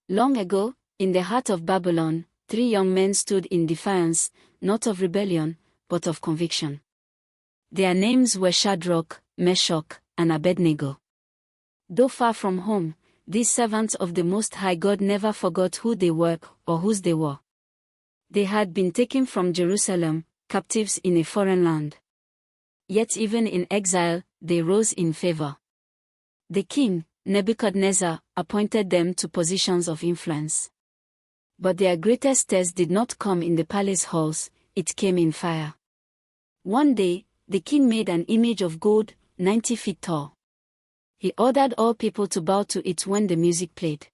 Long ago, in the heart of Babylon, 3 young men stood in defiance, not of rebellion, but of conviction. Their names were Shadrach, Meshach, and Abednego. Though far from home, these servants of the Most High God never forgot who they were or whose they were. They had been taken from Jerusalem, captives in a foreign land. Yet even in exile, they rose in favor. The king, Nebuchadnezzar, appointed them to positions of influence. But their greatest test did not come in the palace halls, it came in fire. One day, the king made an image of gold, 90 feet tall. He ordered all people to bow to it when the music played.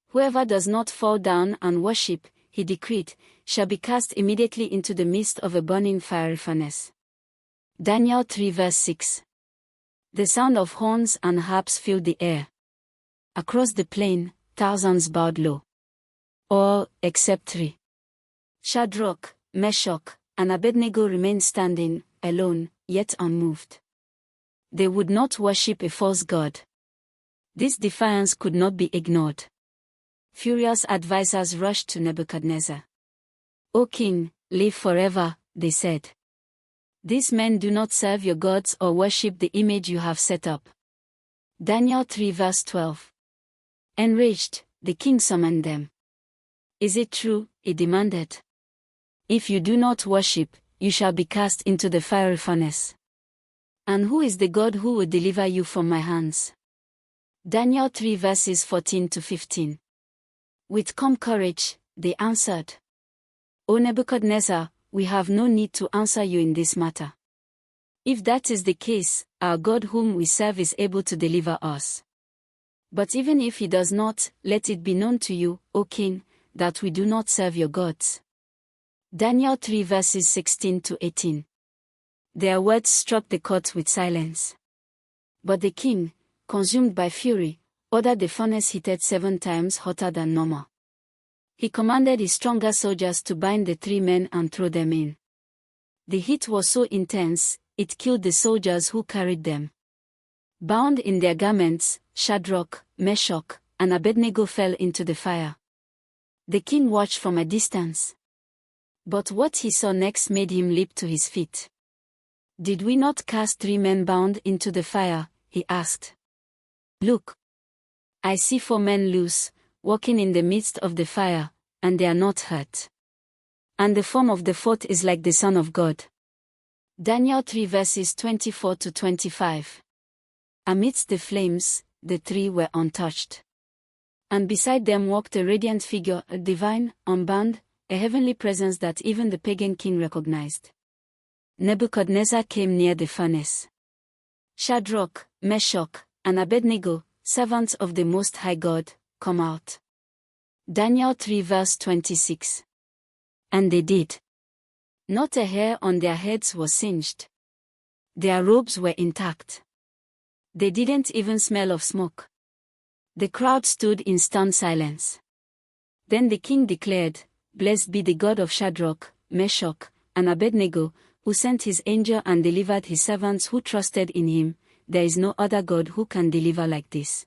Whoever does not fall down and worship, he decreed, shall be cast immediately into the midst of a burning fiery furnace. Daniel 3 verse 6. The sound of horns and harps filled the air. Across the plain, thousands bowed low. All, except 3. Shadrach, Meshach, and Abednego remained standing, alone, yet unmoved. They would not worship a false god. This defiance could not be ignored. Furious advisers rushed to Nebuchadnezzar. "O king, live forever," they said. "These men do not serve your gods or worship the image you have set up." Daniel 3 verse 12. Enraged, the king summoned them. "Is it true?" he demanded. "If you do not worship, you shall be cast into the fiery furnace. And who is the God who will deliver you from my hands?" Daniel 3 verses 14 to 15. With calm courage, they answered, "O Nebuchadnezzar, we have no need to answer you in this matter. If that is the case, our God whom we serve is able to deliver us. But even if he does not, let it be known to you, O king, that we do not serve your gods." Daniel 3 verses 16 to 18. Their words struck the court with silence. But the king, consumed by fury, ordered the furnace heated 7 times hotter than normal. He commanded his stronger soldiers to bind the 3 men and throw them in. The heat was so intense, it killed the soldiers who carried them. Bound in their garments, Shadrach, Meshach, and Abednego fell into the fire. The king watched from a distance. But what he saw next made him leap to his feet. "Did we not cast 3 men bound into the fire?" he asked. "Look. I see 4 men loose, walking in the midst of the fire, and they are not hurt. And the form of the 4th is like the Son of God." Daniel 3 verses 24 to 25. Amidst the flames, the 3 were untouched. And beside them walked a radiant figure, a divine, unbound, a heavenly presence that even the pagan king recognized. Nebuchadnezzar came near the furnace. "Shadrach, Meshach, and Abednego, servants of the Most High God, come out." Daniel 3 verse 26. And they did. Not a hair on their heads was singed. Their robes were intact. They didn't even smell of smoke. The crowd stood in stunned silence. Then the king declared, "Blessed be the God of Shadrach, Meshach, and Abednego, who sent his angel and delivered his servants who trusted in him. There is no other God who can deliver like this."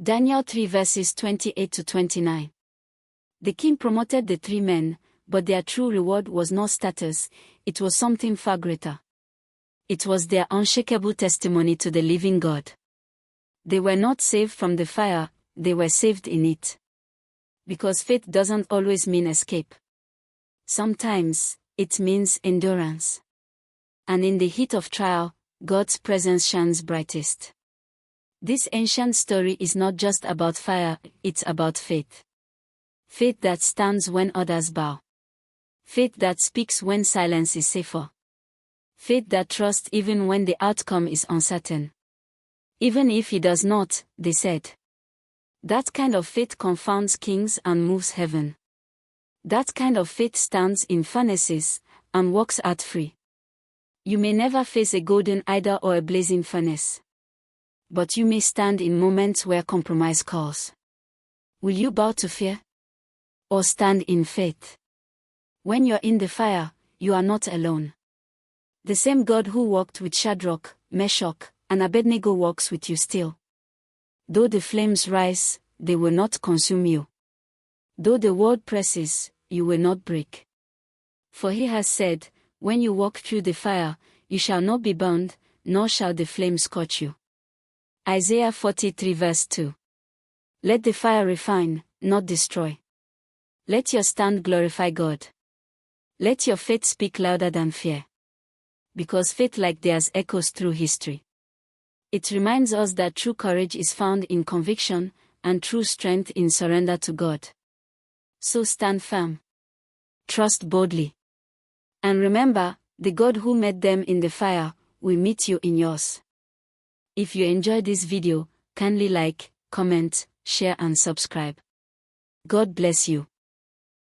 Daniel 3 verses 28 to 29. The king promoted the 3 men, but their true reward was not status, it was something far greater. It was their unshakable testimony to the living God. They were not saved from the fire, they were saved in it. Because faith doesn't always mean escape. Sometimes, it means endurance. And in the heat of trial, God's presence shines brightest. This ancient story is not just about fire, it's about faith. Faith that stands when others bow. Faith that speaks when silence is safer. Faith that trusts even when the outcome is uncertain. "Even if he does not," they said. That kind of faith confounds kings and moves heaven. That kind of faith stands in furnaces and walks out free. You may never face a golden idol or a blazing furnace. But you may stand in moments where compromise calls. Will you bow to fear? Or stand in faith? When you're in the fire, you are not alone. The same God who walked with Shadrach, Meshach, and Abednego walks with you still. Though the flames rise, they will not consume you. Though the world presses, you will not break. For he has said, when you walk through the fire, you shall not be burned, nor shall the flame scorch you. Isaiah 43 verse 2. Let the fire refine, not destroy. Let your stand glorify God. Let your faith speak louder than fear. Because faith like theirs echoes through history. It reminds us that true courage is found in conviction, and true strength in surrender to God. So stand firm. Trust boldly. And remember, the God who met them in the fire will meet you in yours. If you enjoyed this video, kindly like, comment, share and subscribe. God bless you.